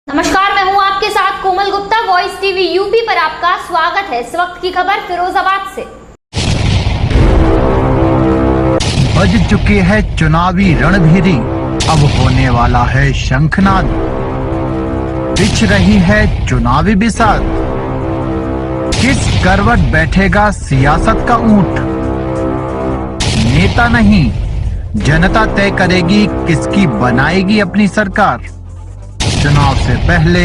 नमस्कार, मैं हूं आपके साथ कोमल गुप्ता। वॉइस टीवी यूपी पर आपका स्वागत है। इस वक्त की खबर फिरोजाबाद से। बज चुके हैं चुनावी रणभेरी, अब होने वाला है शंखनाद। बिछ रही है चुनावी बिसात, किस करवट बैठेगा सियासत का ऊंट। नेता नहीं, जनता तय करेगी किसकी बनाएगी अपनी सरकार। चुनाव से पहले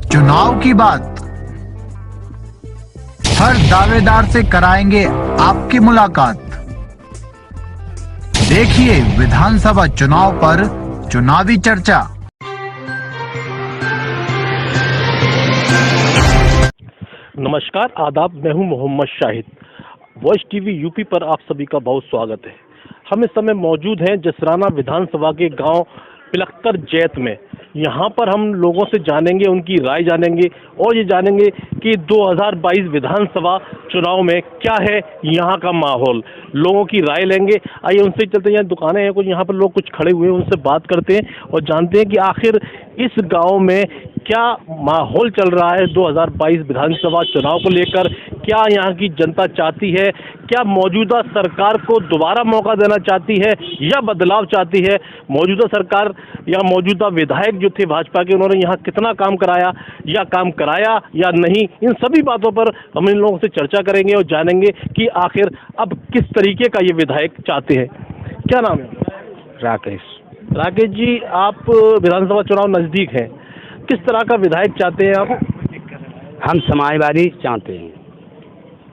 चुनाव की बात, हर दावेदार से कराएंगे आपकी मुलाकात। देखिए विधानसभा चुनाव पर चुनावी चर्चा। नमस्कार, आदाब। मैं हूं Mohammad Shahid. Voice TV UP पर आप सभी का बहुत स्वागत है। हम इस समय मौजूद हैं जसराना विधानसभा के गांव पिलखतर जैत में। यहाँ पर हम लोगों से जानेंगे, उनकी राय जानेंगे और ये जानेंगे कि 2022 विधानसभा चुनाव में क्या है यहाँ का माहौल। लोगों की राय लेंगे। आइए उनसे चलते हैं। यहाँ दुकानें हैं कुछ, यहाँ पर लोग कुछ खड़े हुए हैं, उनसे बात करते हैं और जानते हैं कि आखिर इस गांव में क्या माहौल चल रहा है 2022 विधानसभा चुनाव को लेकर। क्या यहाँ की जनता चाहती है, क्या मौजूदा सरकार को दोबारा मौका देना चाहती है या बदलाव चाहती है। मौजूदा सरकार या मौजूदा विधायक जो थे भाजपा के, उन्होंने यहाँ कितना काम कराया या काम कराया या नहीं। इन सभी बातों पर हम इन लोगों से चर्चा करेंगे और जानेंगे कि आखिर अब किस तरीके का ये विधायक चाहते हैं। क्या नाम है? राकेश जी, आप विधानसभा चुनाव नज़दीक हैं, किस तरह का विधायक चाहते हैं आप? हम समाजवादी चाहते हैं।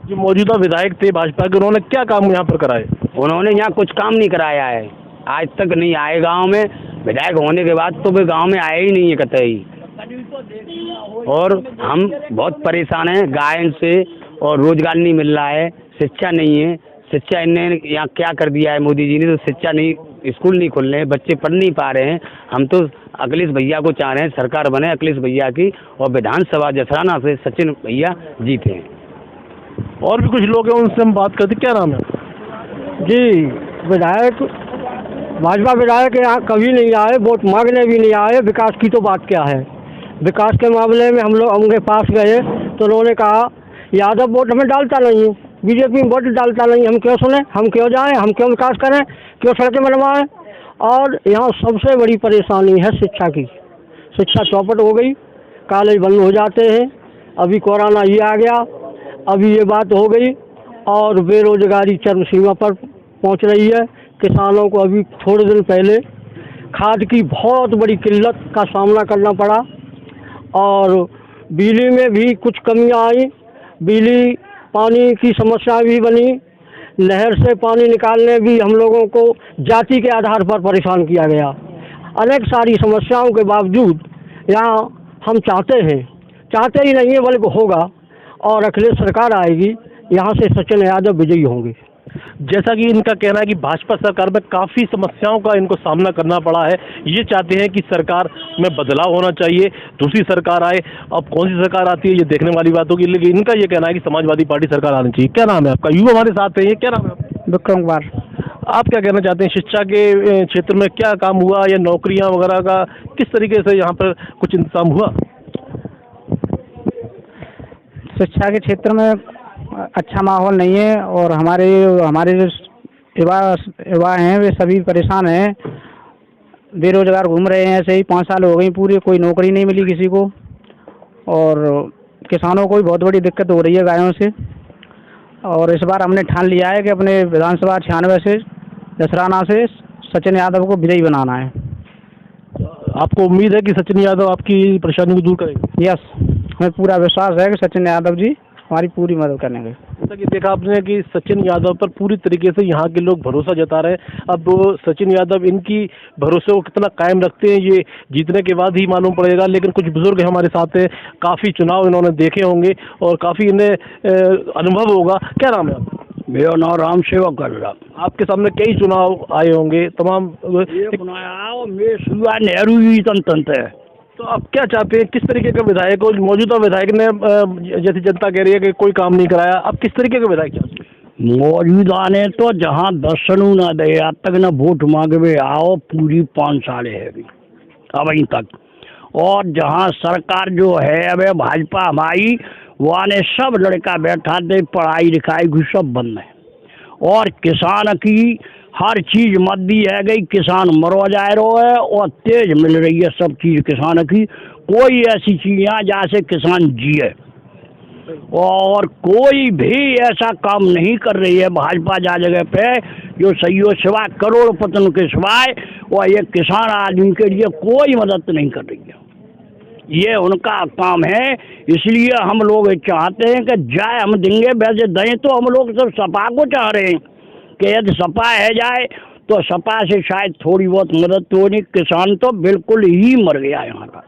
जो मौजूदा विधायक थे भाजपा के, उन्होंने क्या काम यहाँ पर कराए? उन्होंने यहाँ कुछ काम नहीं कराया है, आज तक नहीं आए गांव में। विधायक होने के बाद तो वे गांव में आए ही नहीं है कतई। और हम बहुत परेशान हैं गायन से, और रोजगार नहीं मिल रहा है, शिक्षा नहीं है। शिक्षा इन्हें यहाँ क्या कर दिया है मोदी जी ने, तो शिक्षा नहीं, स्कूल नहीं खुल रहे हैं, बच्चे पढ़ नहीं पा रहे हैं। हम तो अखिलेश भैया को चाह रहे हैं, सरकार बने अखिलेश भैया की, और विधानसभा जसराना से सचिन भैया जीते हैं। और भी कुछ लोग हैं, उनसे हम बात करते। क्या नाम है जी? विधायक, भाजपा विधायक यहाँ कभी नहीं आए, वोट मांगने भी नहीं आए। विकास की तो बात क्या है। विकास के मामले में हम लोग उनके पास गए तो उन्होंने कहा यादव वोट हमें डालता नहीं है, बीजेपी में वोट डालता नहीं, हम क्यों सुने, हम क्यों जाएं, हम क्यों विकास करें, क्यों सड़कें बनवाएं। और यहाँ सबसे बड़ी परेशानी है शिक्षा की। शिक्षा चौपट हो गई, कॉलेज बंद हो जाते हैं। अभी कोरोना ये आ गया, अभी ये बात हो गई, और बेरोजगारी चरम सीमा पर पहुंच रही है। किसानों को अभी थोड़े दिन पहले खाद की बहुत बड़ी किल्लत का सामना करना पड़ा, और बिजली में भी कुछ कमियां आई। बिजली पानी की समस्या भी बनी। नहर से पानी निकालने भी हम लोगों को जाति के आधार पर परेशान किया गया। अनेक सारी समस्याओं के बावजूद यहाँ हम चाहते ही नहीं है, बल्कि होगा, और अखिलेश सरकार आएगी, यहाँ से सचिन यादव विजयी होंगे। जैसा कि इनका कहना है कि भाजपा सरकार में काफ़ी समस्याओं का इनको सामना करना पड़ा है। ये चाहते हैं कि सरकार में बदलाव होना चाहिए, दूसरी सरकार आए। अब कौन सी सरकार आती है ये देखने वाली बात होगी, लेकिन इनका ये कहना है कि समाजवादी पार्टी सरकार आनी चाहिए। क्या नाम है आपका? युवा हमारे साथ है, ये क्या नाम है? विक्रम कुमार। आप क्या कहना चाहते हैं? शिक्षा के क्षेत्र में क्या काम हुआ या नौकरियाँ वगैरह का किस तरीके से यहाँ पर कुछ इंतजाम हुआ? शिक्षा के क्षेत्र में अच्छा माहौल नहीं है, और हमारे जो युवा हैं वे सभी परेशान हैं, बेरोजगार घूम रहे हैं। ऐसे ही 5 साल हो गई पूरे, कोई नौकरी नहीं मिली किसी को, और किसानों को भी बहुत बड़ी दिक्कत हो रही है गायों से। और इस बार हमने ठान लिया है कि अपने विधानसभा 96 से जसराना से सचिन यादव को विजयी बनाना है। आपको उम्मीद है कि सचिन यादव आपकी परेशानी को दूर करेंगे? यस, हमें पूरा विश्वास है कि सचिन यादव जी हमारी पूरी मदद करेंगे। जैसा कि देखा आपने कि सचिन यादव पर पूरी तरीके से यहाँ के लोग भरोसा जता रहे हैं। अब सचिन यादव इनकी भरोसे को कितना कायम रखते हैं ये जीतने के बाद ही मालूम पड़ेगा। लेकिन कुछ बुजुर्ग हमारे साथ हैं, काफ़ी चुनाव इन्होंने देखे होंगे और काफ़ी इन्हें अनुभव होगा। क्या नाम है आपका? मेरा नाम राम सेवक कर रहा। आपके सामने कई चुनाव आए होंगे, तमाम नेहरू जी तंत्र है। तो आप क्या चाहते हैं, किस तरीके का विधायक हो? मौजूदा विधायक ने जैसे जनता कह रही है कि कोई काम नहीं कराया, आप किस तरीके का विधायक चाहते हैं? मौजूदा ने तो जहाँ दर्शन ना दे, आज तक न वोट मांगे आओ, पूरी 5 साल है अभी अब तक। और जहाँ सरकार जो है अब भाजपा हमारी वहाँ ने सब लड़का बैठा दे, पढ़ाई लिखाई की सब बंद है और किसान की हर चीज मद्दी है गई, किसान मरो जा रहा है और तेज मिल रही है सब चीज किसान की। कोई ऐसी चीज यहाँ जहाँ से किसान जिए और कोई भी ऐसा काम नहीं कर रही है भाजपा जा जगह पे जो सही हो, सिवाय करोड़पति के सिवाय, और ये किसान आदमी के लिए कोई मदद नहीं कर रही है। ये उनका काम है, इसलिए हम लोग चाहते हैं कि जाए हम देंगे, वैसे दें तो हम लोग सब सपा को चाह रहे हैं कि यदि सपा है जाए तो सपा से शायद थोड़ी बहुत मदद तो नहीं। किसान तो बिल्कुल ही मर गया यहाँ का,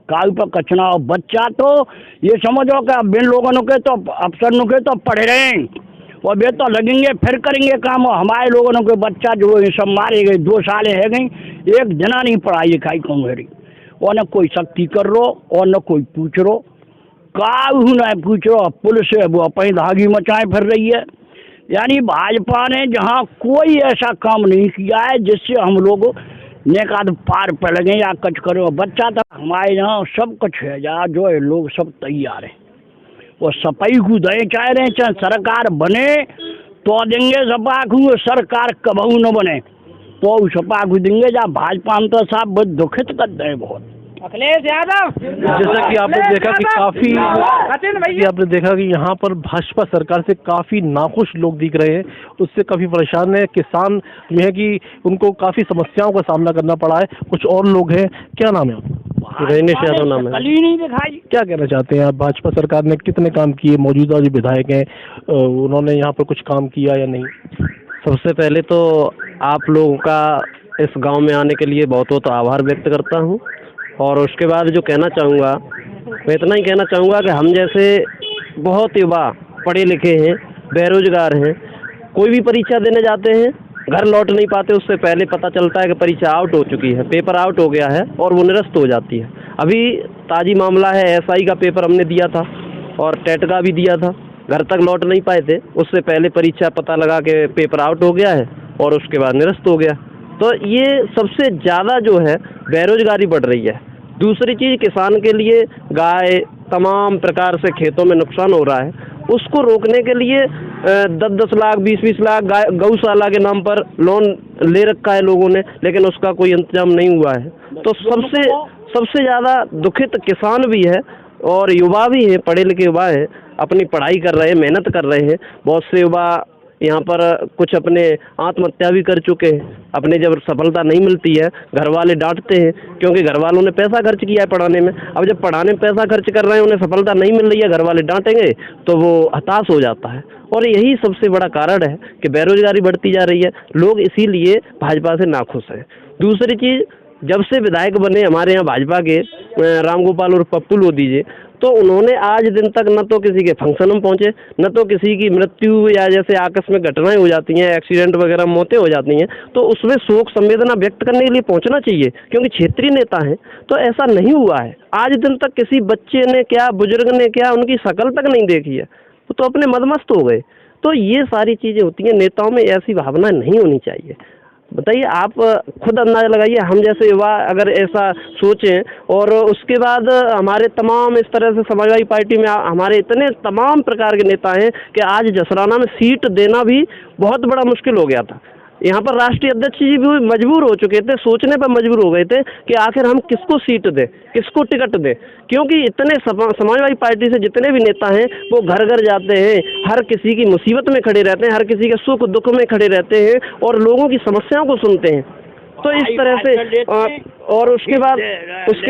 काल पर कचना और बच्चा तो ये समझो कि बिन लोगों के तो अफसर के तो पढ़े रहे हैं और वे तो लगेंगे फिर करेंगे काम, और हमारे लोगों के बच्चा जो है सब मारे गए, 2 साल है गई, एक जना नहीं पढ़ाई लिखाई कौन रही, और न कोई सख्ती कर रो और न कोई पूछ रो, काहू न पूछ रो, पुलिस है वो अपनी धागी मचाए फिर रही है। यानी भाजपा ने जहाँ कोई ऐसा काम नहीं किया है जिससे हम लोग नेकाद पार पर लगे या कुछ करो, बच्चा तक हमारे यहाँ सब कुछ है, जहाँ जो है लोग सब तैयार हैं वो सफाई को दें चाह रहे हैं, चाहे सरकार बने तो देंगे सपा को, सरकार कबहू न बने तो सपा को देंगे। जहाँ भाजपा हम तो साहब बहुत दुखित करते हैं बहुत। अखिलेश यादव, जैसा कि आपने देखा कि यहाँ पर भाजपा सरकार से काफी नाखुश लोग दिख रहे हैं, उससे काफी परेशान है किसान जो है कि उनको काफी समस्याओं का सामना करना पड़ा है। कुछ और लोग हैं, क्या नाम है आपका? रजनीश यादव नाम है। नहीं दिखाई। क्या कहना चाहते हैं आप, भाजपा सरकार ने कितने काम किए, मौजूदा जो विधायक हैं उन्होंने यहाँ पर कुछ काम किया या नहीं? सबसे पहले तो आप लोगों का इस गांव में आने के लिए बहुत बहुत आभार व्यक्त करता हूं, और उसके बाद जो कहना चाहूँगा मैं इतना ही कहना चाहूँगा कि हम जैसे बहुत युवा पढ़े लिखे हैं, बेरोजगार हैं, कोई भी परीक्षा देने जाते हैं घर लौट नहीं पाते, उससे पहले पता चलता है कि परीक्षा आउट हो चुकी है, पेपर आउट हो गया है और वो निरस्त हो जाती है। अभी ताज़ी मामला है, एसआई का पेपर हमने दिया था और टेट का भी दिया था, घर तक लौट नहीं पाए थे, उससे पहले परीक्षा पता लगा के पेपर आउट हो गया है और उसके बाद निरस्त हो गया। तो ये सबसे ज़्यादा जो है बेरोजगारी बढ़ रही है। दूसरी चीज़, किसान के लिए गाय तमाम प्रकार से खेतों में नुकसान हो रहा है, उसको रोकने के लिए 10-10 लाख 20-20 लाख गौशाला के नाम पर लोन ले रखा है लोगों ने, लेकिन उसका कोई इंतजाम नहीं हुआ है। तो सबसे ज़्यादा दुखित किसान भी है और युवा भी है, पढ़े लिखे युवा हैं, अपनी पढ़ाई कर रहे हैं, मेहनत कर रहे हैं। बहुत से युवा यहाँ पर कुछ अपने आत्महत्या भी कर चुके हैं। अपने जब सफलता नहीं मिलती है घर वाले डांटते हैं, क्योंकि घर वालों ने पैसा खर्च किया है पढ़ाने में। अब जब पढ़ाने में पैसा खर्च कर रहे हैं, उन्हें सफलता नहीं मिल रही है, घर वाले डांटेंगे तो वो हताश हो जाता है। और यही सबसे बड़ा कारण है कि बेरोजगारी बढ़ती जा रही है, लोग इसीलिए भाजपा से नाखुश हैं। दूसरी चीज़, जब से विधायक बने हमारे यहाँ भाजपा के रामगोपाल और पप्पू लोधी जी, तो उन्होंने आज दिन तक न तो किसी के फंक्शन में पहुंचे, न तो किसी की मृत्यु या जैसे आकस्मिक घटनाएं हो जाती हैं, एक्सीडेंट वगैरह मौतें हो जाती हैं, तो उसमें शोक संवेदना व्यक्त करने के लिए पहुंचना चाहिए, क्योंकि क्षेत्रीय नेता हैं। तो ऐसा नहीं हुआ है, आज दिन तक किसी बच्चे ने क्या, बुजुर्ग ने क्या, उनकी शक्ल तक नहीं देखी है, तो अपने मदमस्त हो गए। तो ये सारी चीज़ें होती हैं, नेताओं में ऐसी भावना नहीं होनी चाहिए। बताइए, आप खुद अंदाजा लगाइए, हम जैसे युवा अगर ऐसा सोचें, और उसके बाद हमारे तमाम इस तरह से समाजवादी पार्टी में हमारे इतने तमाम प्रकार के नेता हैं कि आज जसराना में सीट देना भी बहुत बड़ा मुश्किल हो गया था। यहाँ पर राष्ट्रीय अध्यक्ष जी भी मजबूर हो चुके थे, सोचने पर मजबूर हो गए थे कि आखिर हम किसको सीट दें, किसको टिकट दें, क्योंकि इतने समाजवादी पार्टी से जितने भी नेता हैं वो घर घर जाते हैं, हर किसी की मुसीबत में खड़े रहते हैं, हर किसी के सुख दुख में खड़े रहते हैं और लोगों की समस्याओं को सुनते हैं। तो इस तरह से और उसके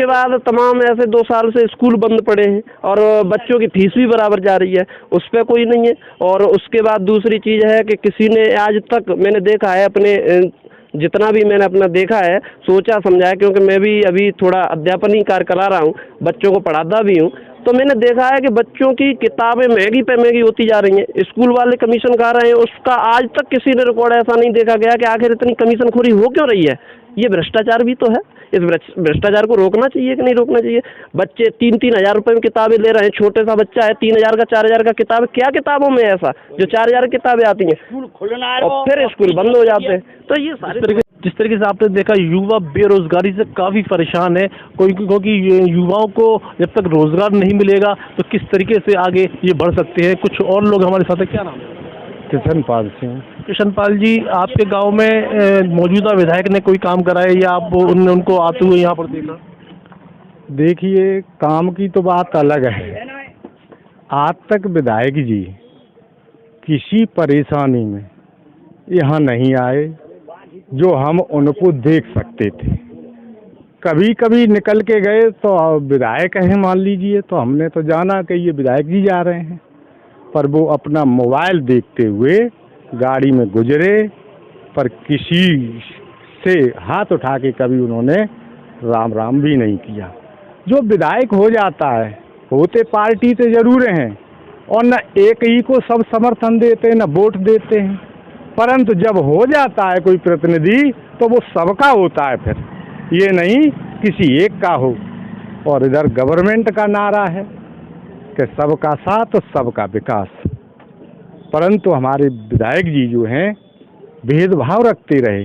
बाद तमाम ऐसे 2 साल से स्कूल बंद पड़े हैं और बच्चों की फीस भी बराबर जा रही है, उस पर कोई नहीं है। और उसके बाद दूसरी चीज़ है कि किसी ने आज तक मैंने देखा है, अपने जितना भी मैंने अपना देखा है, सोचा समझाया, क्योंकि मैं भी अभी थोड़ा अध्यापन ही कार्य करा रहा हूँ, बच्चों को पढ़ाता भी हूँ, तो मैंने देखा है कि बच्चों की किताबें महंगी पे महंगी होती जा रही हैं, स्कूल वाले कमीशन खा रहे हैं, उसका आज तक किसी ने रिकॉर्ड ऐसा नहीं देखा गया कि आखिर इतनी कमीशनखोरी हो क्यों रही है। ये भ्रष्टाचार भी तो है, इस भ्रष्टाचार को रोकना चाहिए कि नहीं रोकना चाहिए। बच्चे 3-3 हज़ार रुपये में किताबें ले रहे हैं, छोटे सा बच्चा है 3,000 का 4,000 का किताब, क्या किताबों में ऐसा जो 4,000 किताबें आती हैं और फिर स्कूल बंद हो जाते हैं। तो ये सारे जिस तरीके से आपने देखा युवा बेरोजगारी से काफ़ी परेशान है, क्योंकि युवाओं को जब तक रोजगार नहीं मिलेगा तो किस तरीके से आगे ये बढ़ सकते हैं। कुछ और लोग हमारे साथ हैं, क्या नाम है? किशन पाल सिंह। किशन पाल जी, आपके गांव में मौजूदा विधायक ने कोई काम करा है या आप उनको आते हुए यहाँ पर देखा? देखिए, काम की तो बात अलग है। आज तक विधायक जी किसी परेशानी में यहाँ नहीं आए जो हम उनको देख सकते थे। कभी कभी निकल के गए तो विधायक हैं मान लीजिए, तो हमने तो जाना कि ये विधायक जी जा रहे हैं, पर वो अपना मोबाइल देखते हुए गाड़ी में गुजरे, पर किसी से हाथ उठा के कभी उन्होंने राम राम भी नहीं किया। जो विधायक हो जाता है, होते पार्टी से जरूर हैं और न एक ही को सब समर्थन देते हैं, न वोट देते हैं, परंतु जब हो जाता है कोई प्रतिनिधि तो वो सबका होता है, फिर ये नहीं किसी एक का हो। और इधर गवर्नमेंट का नारा है कि सबका साथ सबका विकास, परंतु हमारे विधायक जी जो हैं भेदभाव रखते रहे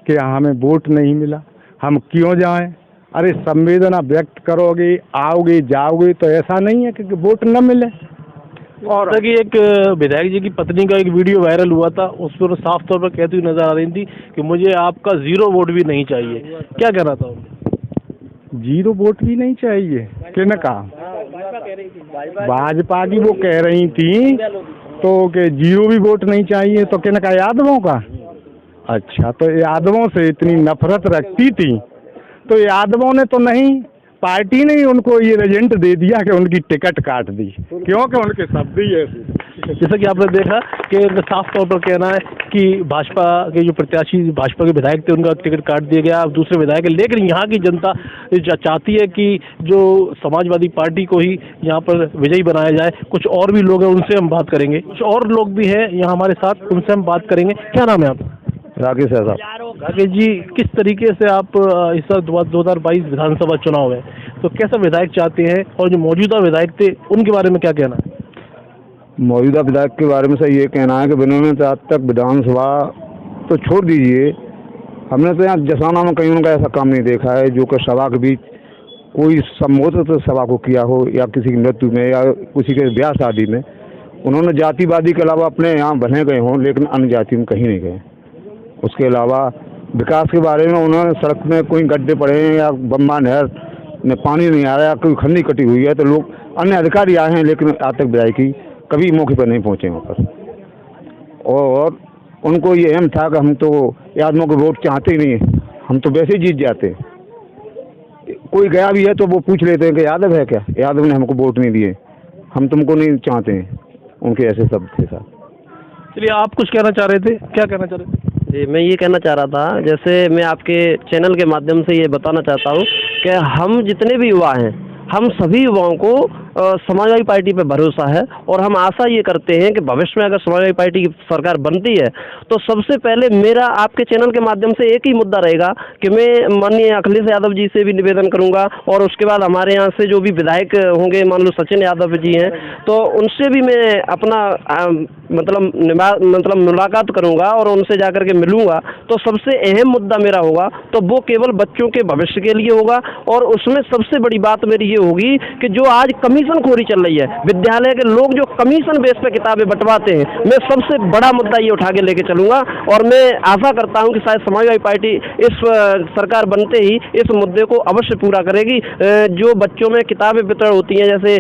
कि हमें वोट नहीं मिला, हम क्यों जाएं। अरे संवेदना व्यक्त करोगे, आओगे जाओगे, तो ऐसा नहीं है कि वोट न मिले। और कि एक विधायक जी की पत्नी का एक वीडियो वायरल हुआ था, उस पर साफ तौर पर कहती हुई नजर आ रही थी कि मुझे आपका 0 वोट भी नहीं चाहिए। क्या कहना था? 0 वोट भी नहीं चाहिए किन का? भाजपा की वो कह रही थी तो कि 0 भी वोट नहीं चाहिए, तो किन का? यादवों का। अच्छा, तो यादवों से इतनी नफरत रखती थी तो यादवों ने तो नहीं, पार्टी ने ही उनको ये एजेंट दे दिया कि उनकी टिकट काट दी, क्योंकि उनके शब्द ही ऐसे। जैसा कि आपने देखा कि साफ तौर पर कहना है कि भाजपा के जो प्रत्याशी भाजपा के विधायक थे उनका टिकट काट दिया गया, अब दूसरे विधायक है। लेकिन यहाँ की जनता चाहती है कि जो समाजवादी पार्टी को ही यहाँ पर विजयी बनाया जाए। कुछ और भी लोग हैं, उनसे हम बात करेंगे। कुछ और लोग भी हैं यहाँ हमारे साथ, उनसे हम बात करेंगे। क्या नाम है आपका? राकेश है साहब। राकेश जी, किस तरीके से आप इस साल 2022 विधानसभा चुनाव है तो कैसा विधायक चाहते हैं, और जो मौजूदा विधायक थे उनके बारे में क्या कहना है? मौजूदा विधायक के बारे में सर ये कहना है कि उन्होंने तो आज तक विधानसभा तो छोड़ दीजिए, हमने तो यहाँ जसाना में कहीं उनका ऐसा काम नहीं देखा है जो कि सभा के बीच कोई संबोधित सभा को किया हो, या किसी की मृत्यु में या किसी के ब्याह शादी में। उन्होंने जातिवादी के अलावा अपने यहाँ बने गए हों, लेकिन अन्य जाति में कहीं नहीं गए। उसके अलावा विकास के बारे में उन्होंने सड़क में कोई गड्ढे पड़े हैं या बम्बा नहर में पानी नहीं आ रहा है, कोई खन्नी कटी हुई है, तो लोग अन्य अधिकारी आए हैं लेकिन आज तक विधायकी कभी मौके पर नहीं पहुंचे वहाँ पर। और उनको ये अहम था कि हम तो यादवों को वोट चाहते ही नहीं है, हम तो वैसे ही जीत जाते। कोई गया भी है तो वो पूछ लेते हैं कि यादव है क्या, यादव ने हमको वोट नहीं दिए, हम तुमको नहीं चाहते हैं। उनके ऐसे शब्द थे साहब। चलिए, आप कुछ कहना चाह रहे थे, क्या कहना चाह रहे थे? जी, मैं ये कहना चाह रहा था, जैसे मैं आपके चैनल के माध्यम से ये बताना चाहता हूँ कि हम जितने भी युवा हैं, हम सभी युवाओं को समाजवादी पार्टी पे भरोसा है, और हम आशा ये करते हैं कि भविष्य में अगर समाजवादी पार्टी की सरकार बनती है तो सबसे पहले मेरा आपके चैनल के माध्यम से एक ही मुद्दा रहेगा कि मैं माननीय अखिलेश यादव जी से भी निवेदन करूंगा, और उसके बाद हमारे यहाँ से जो भी विधायक होंगे, मान लो सचिन यादव जी हैं, तो उनसे भी मैं अपना मतलब मुलाकात करूंगा और उनसे जाकर के मिलूंगा। तो सबसे अहम मुद्दा मेरा होगा तो वो केवल बच्चों के भविष्य के लिए होगा, और उसमें सबसे बड़ी बात मेरी ये होगी कि जो आज कमीशन खोरी चल रही है, विद्यालय के लोग जो कमीशन बेस पे किताबें बंटवाते हैं, मैं सबसे बड़ा मुद्दा ये उठा के लेके चलूंगा। और मैं आशा करता हूं कि शायद समाजवादी पार्टी इस सरकार बनते ही इस मुद्दे को अवश्य पूरा करेगी। जो बच्चों में किताबें वितरण होती हैं, जैसे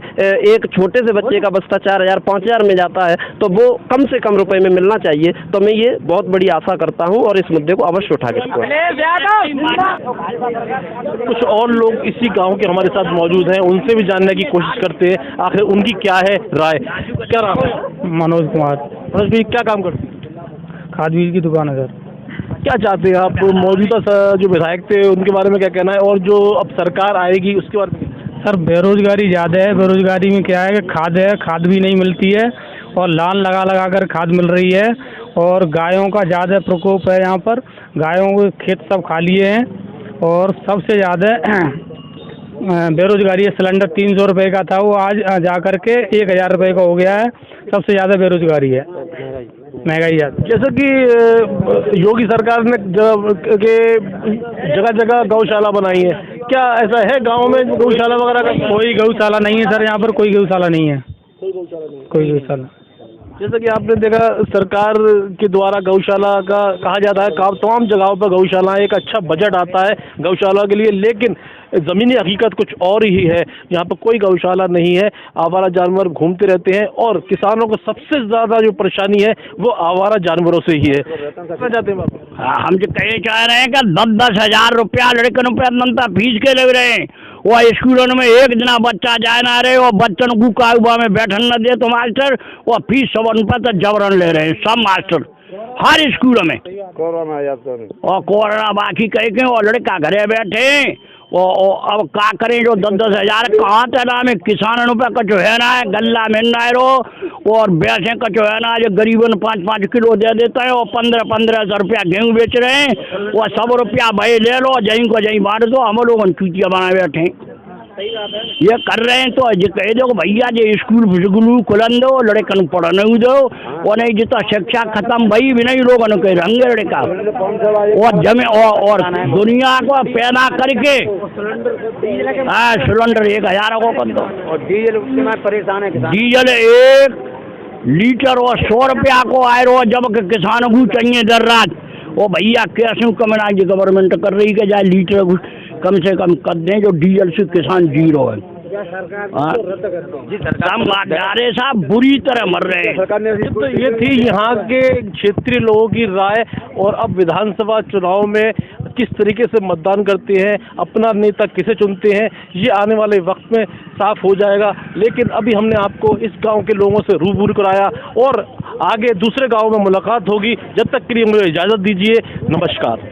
एक छोटे से बच्चे का बस्ता 4000 5000 में जाता है, तो वो कम से कम रुपए में मिलना चाहिए। तो मैं ये बहुत बड़ी आशा करता हूं और इस मुद्दे को अवश्य उठा के कुछ और लोग इसी गांव के हमारे साथ मौजूद हैं, उनसे भी जानने की कोशिश करते हैं आखिर उनकी क्या है राय। क्या नाम है? मनोज कुमार। मनोज भाई, क्या काम करते हैं? खाद बीज की दुकान है सर। क्या चाहते हैं आप? मौजूदा जो विधायक थे उनके बारे में क्या कहना है, और जो अब सरकार आएगी उसके बारे में? सर, बेरोजगारी ज़्यादा है। बेरोजगारी में क्या है कि खाद है, खाद भी नहीं मिलती है, और लाइन लगा लगा कर खाद मिल रही है, और गायों का ज़्यादा प्रकोप है यहाँ पर। गायों के खेत सब खा लिए हैं, और सबसे ज़्यादा बेरोजगारी है। सिलेंडर 300 रुपये का था, वो आज जा कर के 1000 रुपये का हो गया है। सबसे ज़्यादा बेरोजगारी है। महंगाई ज़्यादा। जैसे कि योगी सरकार ने जगह जगह गौशाला बनाई है, क्या ऐसा है गांव में गौशाला वगैरह का? कोई गौशाला नहीं है सर, यहाँ पर कोई गौशाला नहीं है, कोई गौशाला। जैसा कि आपने देखा सरकार के द्वारा गौशाला का कहा जाता है, तमाम जगहों पर गौशाला, एक अच्छा बजट आता है गौशाला के लिए, लेकिन ज़मीनी हकीकत कुछ और ही है। यहाँ पर कोई गौशाला नहीं है, आवारा जानवर घूमते रहते हैं और किसानों को सबसे ज़्यादा जो परेशानी है वो आवारा जानवरों से ही है। जाते हैं हम जो कहे चाह रहे हैं कि 10-10 हजार रुपया लड़कन पे मनता फीस के लग रहे हैं। वो स्कूलों में एक जना बच्चा जाए ना रहे, वो बच्चन को काबा में बैठन न दे तो मास्टर वो फीस सब उन पर तो जबरन ले रहे हैं सब मास्टर हर स्कूलों में। और कोरोना बाकी कह के वो लड़का घरे बैठे वो अब का करें, जो 10-10 हजार कहाँ तला में किसानों पे कचो है ना है, गल्ला मिलना है रो और बैसे कचो है ना, जो गरीबन 5-5 किलो दे देता है, वो 15-15 रुपया गेहूँ बेच रहे हैं, वो 100 रुपया भाई ले लो, जहीं को जहीं बांट दो, हम लोग चूतिया बना बैठे हैं। ये कर रहे हैं तो ये कह दो भैया जो स्कूल खुलन दो, लड़कन पढ़ने दो, वो नहीं जितना शिक्षा खत्म भाई भी नहीं लोगों ने कह रंगे लड़का और जमे और दुनिया को पैदा करके सिलेंडर 1000 को कर दो और डीजल में परेशान है किसान। डीजल 1 लीटर और 100 रुपया को आए रो, जब किसानों को चाहिए दर रात वो भैया कैसे कमना जी गवर्नमेंट कर रही है, जाए लीटर कम से कम कर दें, जो डीजल से किसान जीरो है। सरकार साहब बुरी तरह मर रहे हैं। तो ये थी यहाँ के क्षेत्रीय लोगों की राय। और अब विधानसभा चुनाव में किस तरीके से मतदान करते हैं, अपना नेता किसे चुनते हैं, ये आने वाले वक्त में साफ हो जाएगा। लेकिन अभी हमने आपको इस गांव के लोगों से रूबरू कराया और आगे दूसरे गांव में मुलाकात होगी। जब तक के लिए मुझे इजाज़त दीजिए, नमस्कार।